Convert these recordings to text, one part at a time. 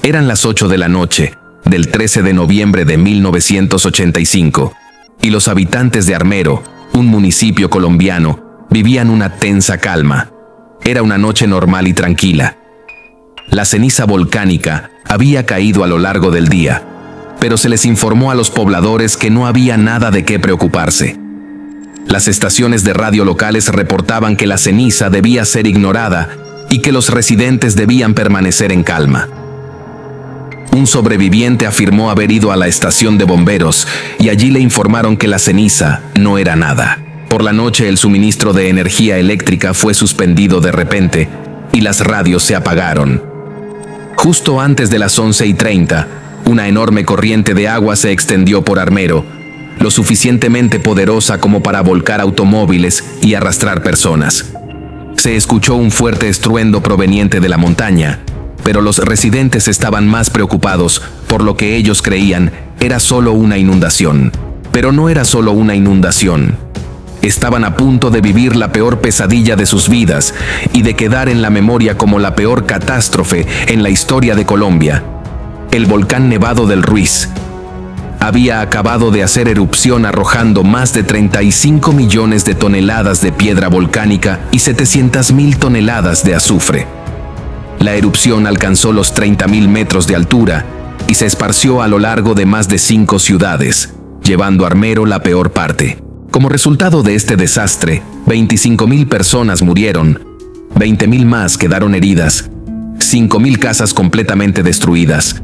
Eran las 8 de la noche, del 13 de noviembre de 1985, y los habitantes de Armero, un municipio colombiano, vivían una tensa calma. Era una noche normal y tranquila. La ceniza volcánica había caído a lo largo del día, pero se les informó a los pobladores que no había nada de qué preocuparse. Las estaciones de radio locales reportaban que la ceniza debía ser ignorada y que los residentes debían permanecer en calma. Un sobreviviente afirmó haber ido a la estación de bomberos y allí le informaron que la ceniza no era nada. Por la noche el suministro de energía eléctrica fue suspendido de repente y las radios se apagaron. Justo antes de las 11:30, una enorme corriente de agua se extendió por Armero, lo suficientemente poderosa como para volcar automóviles y arrastrar personas. Se escuchó un fuerte estruendo proveniente de la montaña, pero los residentes estaban más preocupados por lo que ellos creían era solo una inundación. Pero no era solo una inundación. Estaban a punto de vivir la peor pesadilla de sus vidas y de quedar en la memoria como la peor catástrofe en la historia de Colombia. El volcán Nevado del Ruiz había acabado de hacer erupción arrojando más de 35 millones de toneladas de piedra volcánica y 700.000 toneladas de azufre. La erupción alcanzó los 30.000 metros de altura y se esparció a lo largo de más de 5 ciudades, llevando a Armero la peor parte. Como resultado de este desastre, 25.000 personas murieron, 20.000 más quedaron heridas, 5.000 casas completamente destruidas,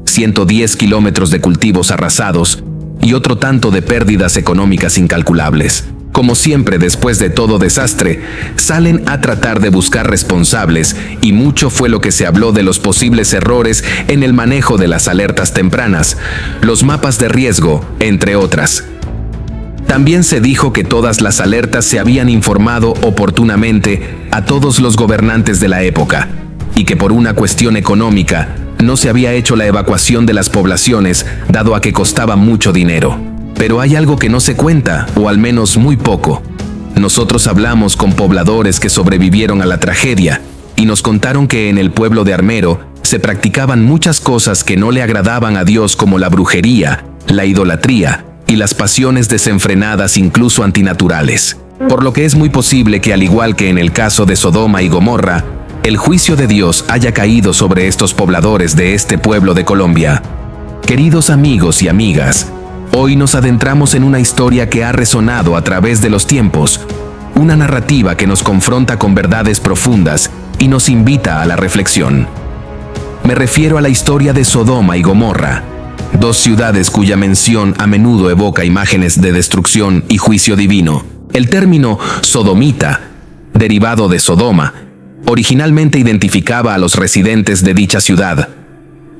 110 kilómetros de cultivos arrasados y otro tanto de pérdidas económicas incalculables. Como siempre, después de todo desastre, salen a tratar de buscar responsables y mucho fue lo que se habló de los posibles errores en el manejo de las alertas tempranas, los mapas de riesgo, entre otras. También se dijo que todas las alertas se habían informado oportunamente a todos los gobernantes de la época y que por una cuestión económica no se había hecho la evacuación de las poblaciones dado a que costaba mucho dinero. Pero hay algo que no se cuenta, o al menos muy poco. Nosotros hablamos con pobladores que sobrevivieron a la tragedia y nos contaron que en el pueblo de Armero se practicaban muchas cosas que no le agradaban a Dios, como la brujería, la idolatría y las pasiones desenfrenadas, incluso antinaturales. Por lo que es muy posible que, al igual que en el caso de Sodoma y Gomorra, el juicio de Dios haya caído sobre estos pobladores de este pueblo de Colombia. Queridos amigos y amigas, hoy nos adentramos en una historia que ha resonado a través de los tiempos, una narrativa que nos confronta con verdades profundas y nos invita a la reflexión. Me refiero a la historia de Sodoma y Gomorra, dos ciudades cuya mención a menudo evoca imágenes de destrucción y juicio divino. El término sodomita, derivado de Sodoma, originalmente identificaba a los residentes de dicha ciudad.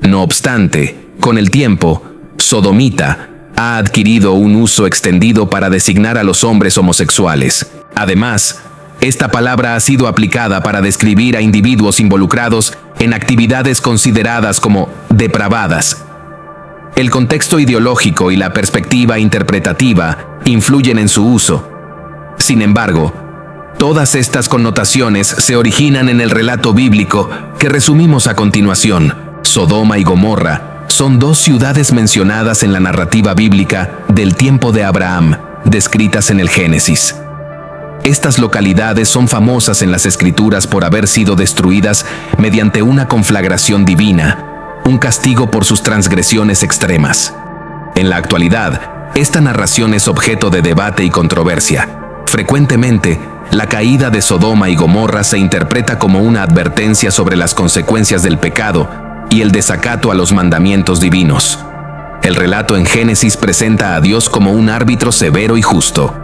No obstante, con el tiempo, sodomita ha adquirido un uso extendido para designar a los hombres homosexuales. Además, esta palabra ha sido aplicada para describir a individuos involucrados en actividades consideradas como depravadas. El contexto ideológico y la perspectiva interpretativa influyen en su uso. Sin embargo, todas estas connotaciones se originan en el relato bíblico que resumimos a continuación. Sodoma y Gomorra son dos ciudades mencionadas en la narrativa bíblica del tiempo de Abraham, descritas en el Génesis. Estas localidades son famosas en las Escrituras por haber sido destruidas mediante una conflagración divina, un castigo por sus transgresiones extremas. En la actualidad, esta narración es objeto de debate y controversia. Frecuentemente, la caída de Sodoma y Gomorra se interpreta como una advertencia sobre las consecuencias del pecado y el desacato a los mandamientos divinos. El relato en Génesis presenta a Dios como un árbitro severo y justo.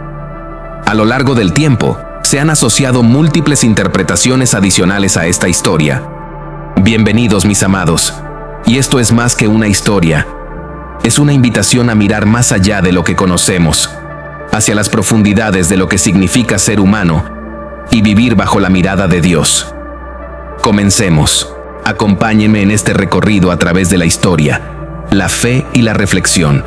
A lo largo del tiempo, se han asociado múltiples interpretaciones adicionales a esta historia. Bienvenidos, mis amados. Y esto es más que una historia. Es una invitación a mirar más allá de lo que conocemos, hacia las profundidades de lo que significa ser humano y vivir bajo la mirada de Dios. Comencemos. Acompáñenme en este recorrido a través de la historia, la fe y la reflexión.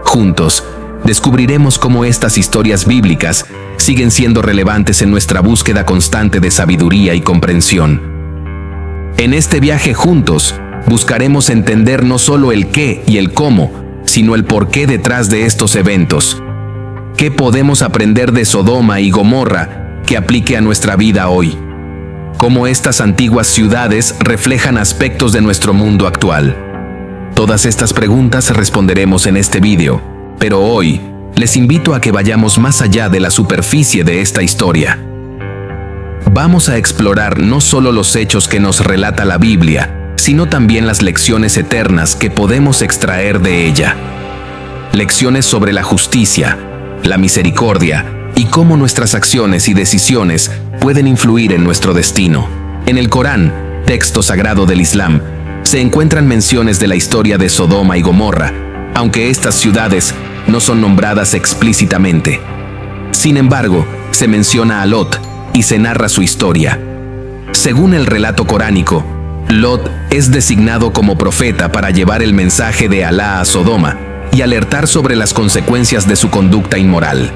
Juntos, descubriremos cómo estas historias bíblicas siguen siendo relevantes en nuestra búsqueda constante de sabiduría y comprensión. En este viaje juntos, buscaremos entender no solo el qué y el cómo, sino el porqué detrás de estos eventos. ¿Qué podemos aprender de Sodoma y Gomorra que aplique a nuestra vida hoy? ¿Cómo estas antiguas ciudades reflejan aspectos de nuestro mundo actual? Todas estas preguntas responderemos en este video, pero hoy les invito a que vayamos más allá de la superficie de esta historia. Vamos a explorar no solo los hechos que nos relata la Biblia, sino también las lecciones eternas que podemos extraer de ella. Lecciones sobre la justicia, la misericordia y cómo nuestras acciones y decisiones pueden influir en nuestro destino. En el Corán, texto sagrado del Islam, se encuentran menciones de la historia de Sodoma y Gomorra, aunque estas ciudades no son nombradas explícitamente. Sin embargo, se menciona a Lot y se narra su historia. Según el relato coránico, Lot es designado como profeta para llevar el mensaje de Alá a Sodoma y alertar sobre las consecuencias de su conducta inmoral.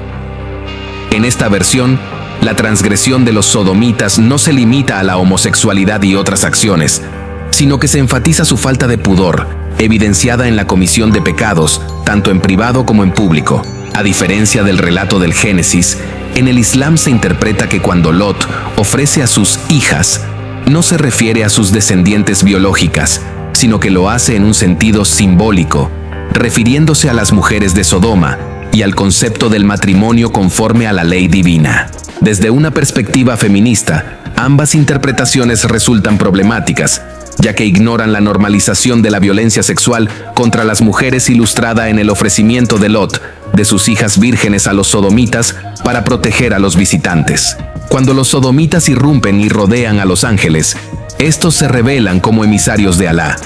En esta versión, la transgresión de los sodomitas no se limita a la homosexualidad y otras acciones, sino que se enfatiza su falta de pudor, evidenciada en la comisión de pecados, tanto en privado como en público. A diferencia del relato del Génesis, en el Islam se interpreta que cuando Lot ofrece a sus hijas, no se refiere a sus descendientes biológicas, sino que lo hace en un sentido simbólico, refiriéndose a las mujeres de Sodoma y al concepto del matrimonio conforme a la ley divina. Desde una perspectiva feminista, ambas interpretaciones resultan problemáticas, ya que ignoran la normalización de la violencia sexual contra las mujeres ilustrada en el ofrecimiento de Lot, de sus hijas vírgenes a los sodomitas para proteger a los visitantes. Cuando los sodomitas irrumpen y rodean a los ángeles, estos se revelan como emisarios de Alá.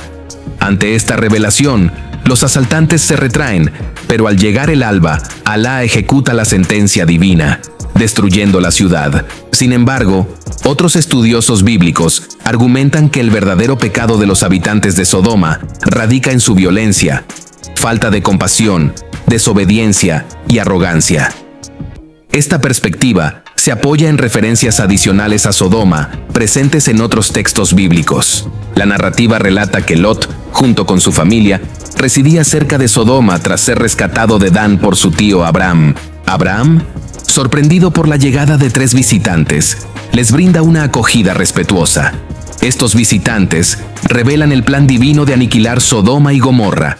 Ante esta revelación, los asaltantes se retraen, pero al llegar el alba, Alá ejecuta la sentencia divina, destruyendo la ciudad. Sin embargo, otros estudiosos bíblicos argumentan que el verdadero pecado de los habitantes de Sodoma radica en su violencia, falta de compasión, desobediencia y arrogancia. Esta perspectiva se apoya en referencias adicionales a Sodoma presentes en otros textos bíblicos. La narrativa relata que Lot, junto con su familia, residía cerca de Sodoma tras ser rescatado de Dan por su tío Abraham. Abraham, sorprendido por la llegada de 3 visitantes, les brinda una acogida respetuosa. Estos visitantes revelan el plan divino de aniquilar Sodoma y Gomorra.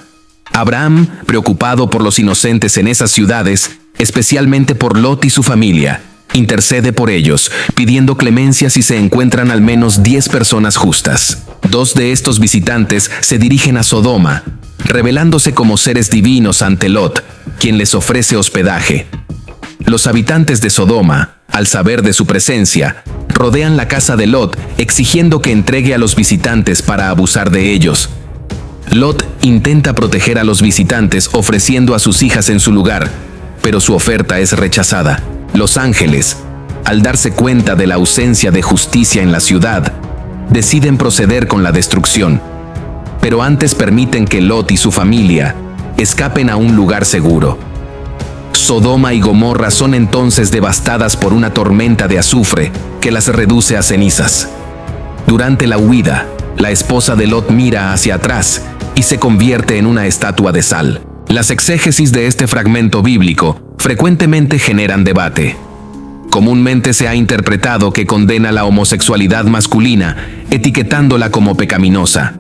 Abraham, preocupado por los inocentes en esas ciudades, especialmente por Lot y su familia, intercede por ellos, pidiendo clemencia si se encuentran al menos 10 personas justas. 2 de estos visitantes se dirigen a Sodoma, revelándose como seres divinos ante Lot, quien les ofrece hospedaje. Los habitantes de Sodoma, al saber de su presencia, rodean la casa de Lot, exigiendo que entregue a los visitantes para abusar de ellos. Lot intenta proteger a los visitantes ofreciendo a sus hijas en su lugar, pero su oferta es rechazada. Los ángeles, al darse cuenta de la ausencia de justicia en la ciudad, deciden proceder con la destrucción, pero antes permiten que Lot y su familia escapen a un lugar seguro. Sodoma y Gomorra son entonces devastadas por una tormenta de azufre que las reduce a cenizas. Durante la huida, la esposa de Lot mira hacia atrás y se convierte en una estatua de sal. Las exégesis de este fragmento bíblico frecuentemente generan debate. Comúnmente se ha interpretado que condena la homosexualidad masculina, etiquetándola como pecaminosa.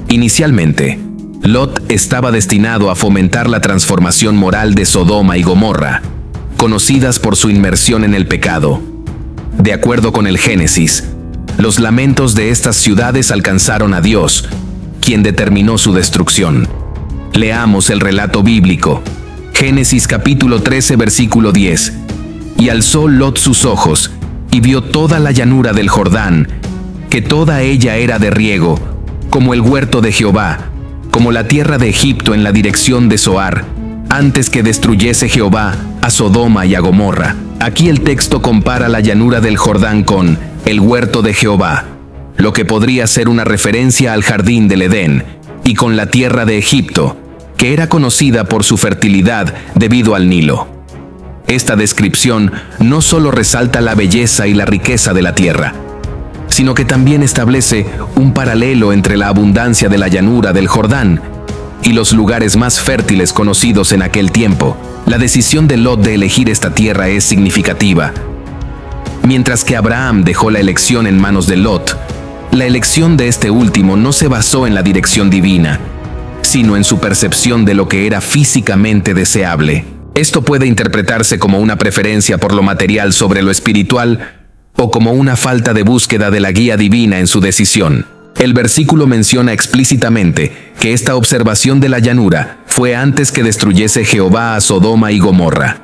Inicialmente, Lot estaba destinado a fomentar la transformación moral de Sodoma y Gomorra, conocidas por su inmersión en el pecado. De acuerdo con el Génesis, los lamentos de estas ciudades alcanzaron a Dios, quien determinó su destrucción. Leamos el relato bíblico. Génesis capítulo 13, versículo 10. Y alzó Lot sus ojos, y vio toda la llanura del Jordán, que toda ella era de riego, como el huerto de Jehová, como la tierra de Egipto en la dirección de Zoar, antes que destruyese Jehová a Sodoma y a Gomorra. Aquí el texto compara la llanura del Jordán con el huerto de Jehová, lo que podría ser una referencia al jardín del Edén, y con la tierra de Egipto, que era conocida por su fertilidad debido al Nilo. Esta descripción no solo resalta la belleza y la riqueza de la tierra, sino que también establece un paralelo entre la abundancia de la llanura del Jordán y los lugares más fértiles conocidos en aquel tiempo. La decisión de Lot de elegir esta tierra es significativa. Mientras que Abraham dejó la elección en manos de Lot, la elección de este último no se basó en la dirección divina, sino en su percepción de lo que era físicamente deseable. Esto puede interpretarse como una preferencia por lo material sobre lo espiritual o como una falta de búsqueda de la guía divina en su decisión. El versículo menciona explícitamente que esta observación de la llanura fue antes que destruyese Jehová a Sodoma y Gomorra.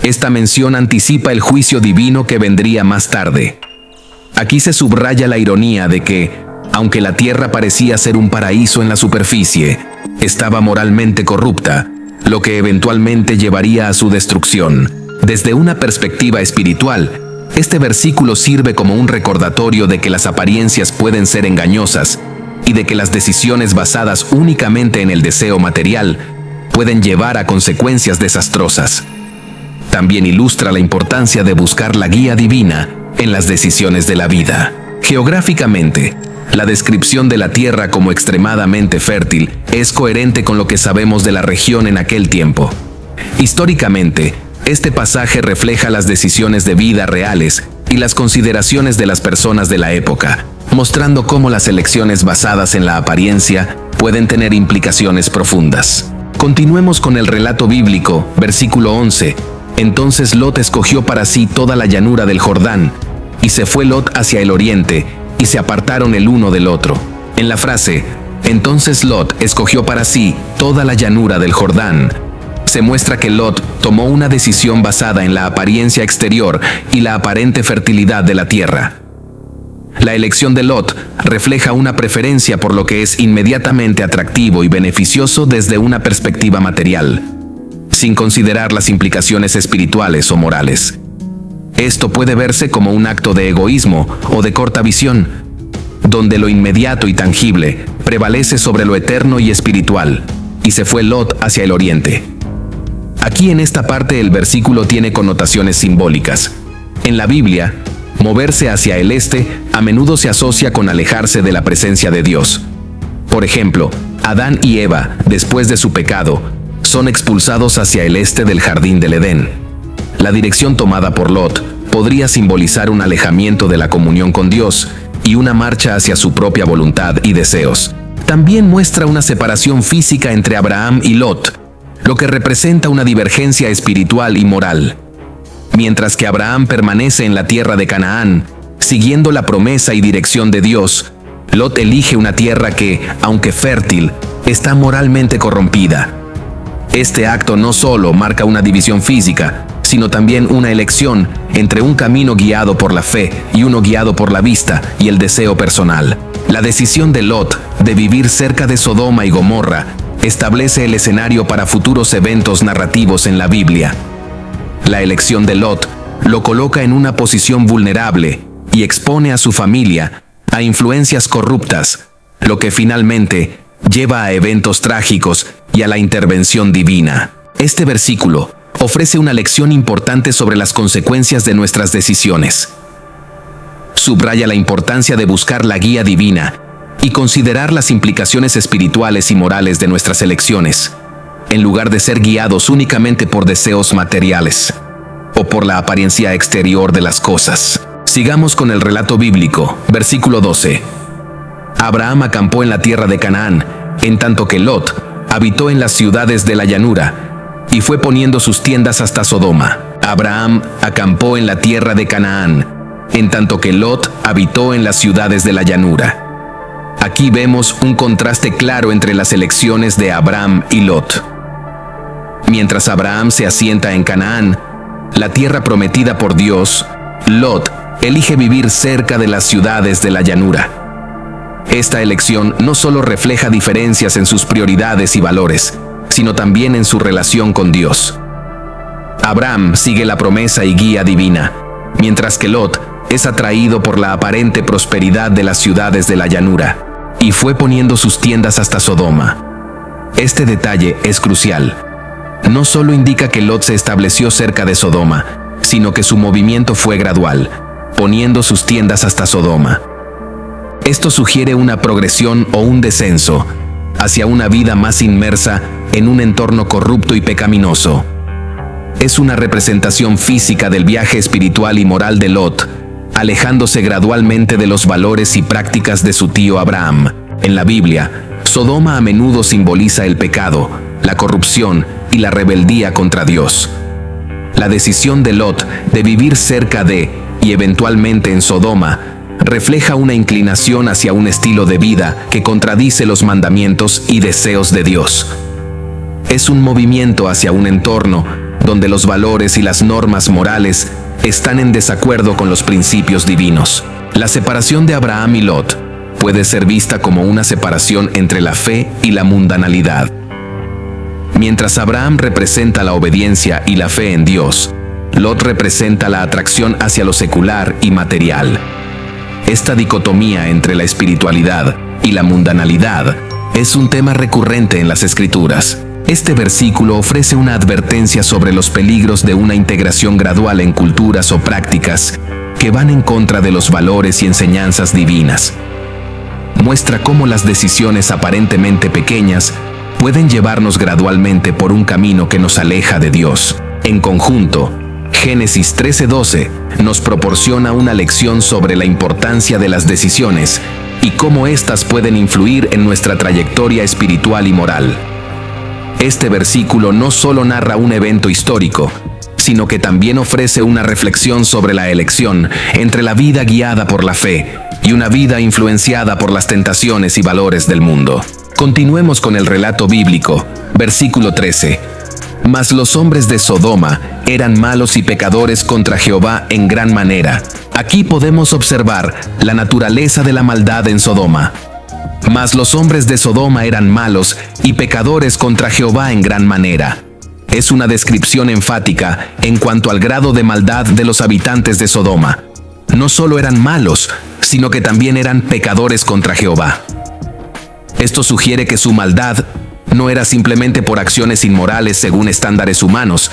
Esta mención anticipa el juicio divino que vendría más tarde. Aquí se subraya la ironía de que, aunque la tierra parecía ser un paraíso en la superficie, estaba moralmente corrupta, lo que eventualmente llevaría a su destrucción. Desde una perspectiva espiritual, este versículo sirve como un recordatorio de que las apariencias pueden ser engañosas y de que las decisiones basadas únicamente en el deseo material pueden llevar a consecuencias desastrosas. También ilustra la importancia de buscar la guía divina en las decisiones de la vida. Geográficamente, la descripción de la tierra como extremadamente fértil es coherente con lo que sabemos de la región en aquel tiempo. Históricamente, este pasaje refleja las decisiones de vida reales y las consideraciones de las personas de la época, mostrando cómo las elecciones basadas en la apariencia pueden tener implicaciones profundas. Continuemos con el relato bíblico, versículo 11. Entonces Lot escogió para sí toda la llanura del Jordán, y se fue Lot hacia el oriente, y se apartaron el uno del otro. En la frase, entonces Lot escogió para sí toda la llanura del Jordán, se muestra que Lot tomó una decisión basada en la apariencia exterior y la aparente fertilidad de la tierra. La elección de Lot refleja una preferencia por lo que es inmediatamente atractivo y beneficioso desde una perspectiva material, sin considerar las implicaciones espirituales o morales. Esto puede verse como un acto de egoísmo o de corta visión, donde lo inmediato y tangible prevalece sobre lo eterno y espiritual, y se fue Lot hacia el oriente. Aquí en esta parte el versículo tiene connotaciones simbólicas. En la Biblia, moverse hacia el este a menudo se asocia con alejarse de la presencia de Dios. Por ejemplo, Adán y Eva, después de su pecado, son expulsados hacia el este del jardín del Edén. La dirección tomada por Lot podría simbolizar un alejamiento de la comunión con Dios y una marcha hacia su propia voluntad y deseos. También muestra una separación física entre Abraham y Lot, lo que representa una divergencia espiritual y moral. Mientras que Abraham permanece en la tierra de Canaán, siguiendo la promesa y dirección de Dios, Lot elige una tierra que, aunque fértil, está moralmente corrompida. Este acto no solo marca una división física, sino también una elección entre un camino guiado por la fe y uno guiado por la vista y el deseo personal. La decisión de Lot de vivir cerca de Sodoma y Gomorra establece el escenario para futuros eventos narrativos en la Biblia. La elección de Lot lo coloca en una posición vulnerable y expone a su familia a influencias corruptas, lo que finalmente lleva a eventos trágicos y a la intervención divina. Este versículo ofrece una lección importante sobre las consecuencias de nuestras decisiones. Subraya la importancia de buscar la guía divina y considerar las implicaciones espirituales y morales de nuestras elecciones, en lugar de ser guiados únicamente por deseos materiales o por la apariencia exterior de las cosas. Sigamos con el relato bíblico, versículo 12. Abraham acampó en la tierra de Canaán, en tanto que Lot habitó en las ciudades de la llanura, y fue poniendo sus tiendas hasta Sodoma. Abraham acampó en la tierra de Canaán, en tanto que Lot habitó en las ciudades de la llanura. Aquí vemos un contraste claro entre las elecciones de Abraham y Lot. Mientras Abraham se asienta en Canaán, la tierra prometida por Dios, Lot elige vivir cerca de las ciudades de la llanura. Esta elección no solo refleja diferencias en sus prioridades y valores, sino también en su relación con Dios. Abraham sigue la promesa y guía divina, mientras que Lot es atraído por la aparente prosperidad de las ciudades de la llanura, y fue poniendo sus tiendas hasta Sodoma. Este detalle es crucial. No solo indica que Lot se estableció cerca de Sodoma, sino que su movimiento fue gradual. poniendo sus tiendas hasta Sodoma. Esto sugiere una progresión o un descenso hacia una vida más inmersa en un entorno corrupto y pecaminoso. Es una representación física del viaje espiritual y moral de Lot, alejándose gradualmente de los valores y prácticas de su tío Abraham. En la Biblia, Sodoma a menudo simboliza el pecado, la corrupción y la rebeldía contra Dios. La decisión de Lot de vivir cerca de y eventualmente en Sodoma refleja una inclinación hacia un estilo de vida que contradice los mandamientos y deseos de Dios. Es un movimiento hacia un entorno donde los valores y las normas morales están en desacuerdo con los principios divinos. La separación de Abraham y Lot puede ser vista como una separación entre la fe y la mundanalidad. Mientras Abraham representa la obediencia y la fe en Dios, Lot representa la atracción hacia lo secular y material. Esta dicotomía entre la espiritualidad y la mundanalidad es un tema recurrente en las Escrituras. Este versículo ofrece una advertencia sobre los peligros de una integración gradual en culturas o prácticas que van en contra de los valores y enseñanzas divinas. Muestra cómo las decisiones aparentemente pequeñas pueden llevarnos gradualmente por un camino que nos aleja de Dios. En conjunto, Génesis 13:12 nos proporciona una lección sobre la importancia de las decisiones y cómo éstas pueden influir en nuestra trayectoria espiritual y moral. Este versículo no solo narra un evento histórico, sino que también ofrece una reflexión sobre la elección entre la vida guiada por la fe y una vida influenciada por las tentaciones y valores del mundo. Continuemos con el relato bíblico, versículo 13. Mas los hombres de Sodoma eran malos y pecadores contra Jehová en gran manera. Aquí podemos observar la naturaleza de la maldad en Sodoma. Mas los hombres de Sodoma eran malos y pecadores contra Jehová en gran manera. Es una descripción enfática en cuanto al grado de maldad de los habitantes de Sodoma. No solo eran malos, sino que también eran pecadores contra Jehová. Esto sugiere que su maldad no era simplemente por acciones inmorales según estándares humanos,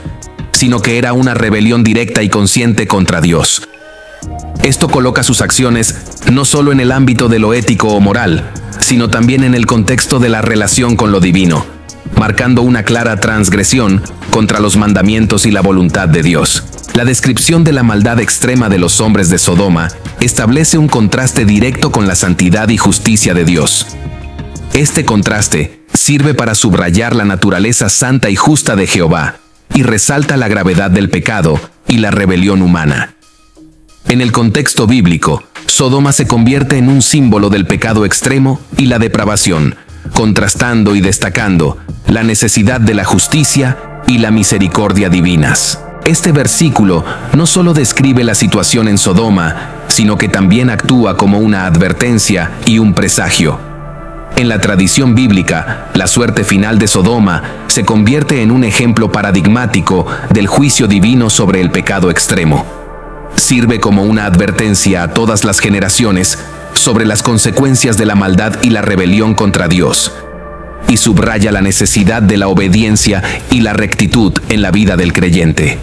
sino que era una rebelión directa y consciente contra Dios. Esto coloca sus acciones no solo en el ámbito de lo ético o moral, sino también en el contexto de la relación con lo divino, marcando una clara transgresión contra los mandamientos y la voluntad de Dios. La descripción de la maldad extrema de los hombres de Sodoma establece un contraste directo con la santidad y justicia de Dios. Este contraste sirve para subrayar la naturaleza santa y justa de Jehová y resalta la gravedad del pecado y la rebelión humana. En el contexto bíblico, Sodoma se convierte en un símbolo del pecado extremo y la depravación, contrastando y destacando la necesidad de la justicia y la misericordia divinas. Este versículo no solo describe la situación en Sodoma, sino que también actúa como una advertencia y un presagio. En la tradición bíblica, la suerte final de Sodoma se convierte en un ejemplo paradigmático del juicio divino sobre el pecado extremo. Sirve como una advertencia a todas las generaciones sobre las consecuencias de la maldad y la rebelión contra Dios, y subraya la necesidad de la obediencia y la rectitud en la vida del creyente.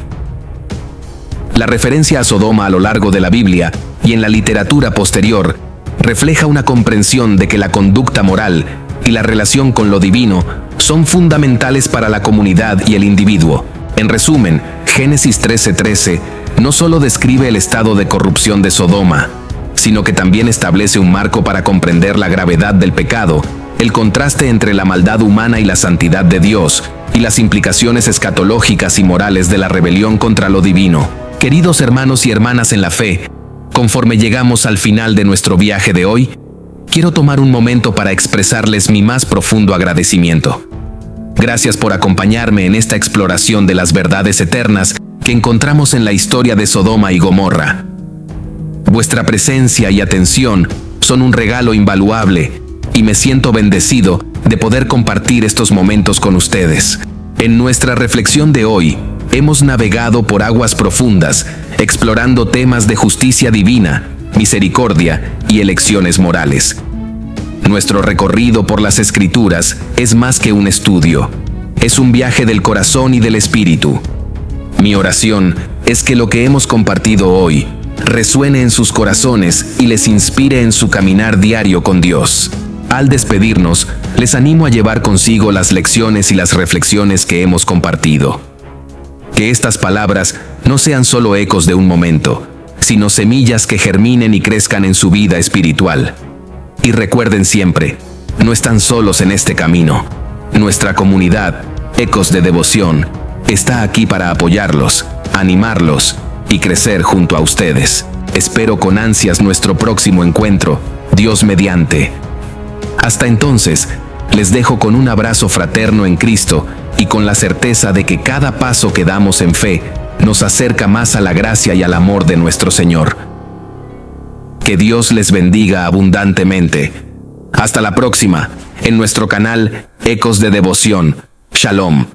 La referencia a Sodoma a lo largo de la Biblia y en la literatura posterior refleja una comprensión de que la conducta moral y la relación con lo divino son fundamentales para la comunidad y el individuo. En resumen, Génesis 13:13 no solo describe el estado de corrupción de Sodoma, sino que también establece un marco para comprender la gravedad del pecado, el contraste entre la maldad humana y la santidad de Dios, y las implicaciones escatológicas y morales de la rebelión contra lo divino. Queridos hermanos y hermanas en la fe, conforme llegamos al final de nuestro viaje de hoy, quiero tomar un momento para expresarles mi más profundo agradecimiento. Gracias por acompañarme en esta exploración de las verdades eternas que encontramos en la historia de Sodoma y Gomorra. Vuestra presencia y atención son un regalo invaluable y me siento bendecido de poder compartir estos momentos con ustedes. En nuestra reflexión de hoy, hemos navegado por aguas profundas, explorando temas de justicia divina, misericordia y elecciones morales. Nuestro recorrido por las Escrituras es más que un estudio, es un viaje del corazón y del espíritu. Mi oración es que lo que hemos compartido hoy resuene en sus corazones y les inspire en su caminar diario con Dios. Al despedirnos, les animo a llevar consigo las lecciones y las reflexiones que hemos compartido. Que estas palabras no sean solo ecos de un momento, sino semillas que germinen y crezcan en su vida espiritual. Y recuerden siempre, no están solos en este camino. Nuestra comunidad, Ecos de Devoción, está aquí para apoyarlos, animarlos y crecer junto a ustedes. Espero con ansias nuestro próximo encuentro, Dios mediante. Hasta entonces, les dejo con un abrazo fraterno en Cristo y con la certeza de que cada paso que damos en fe nos acerca más a la gracia y al amor de nuestro Señor. Que Dios les bendiga abundantemente. Hasta la próxima, en nuestro canal Ecos de Devoción. Shalom.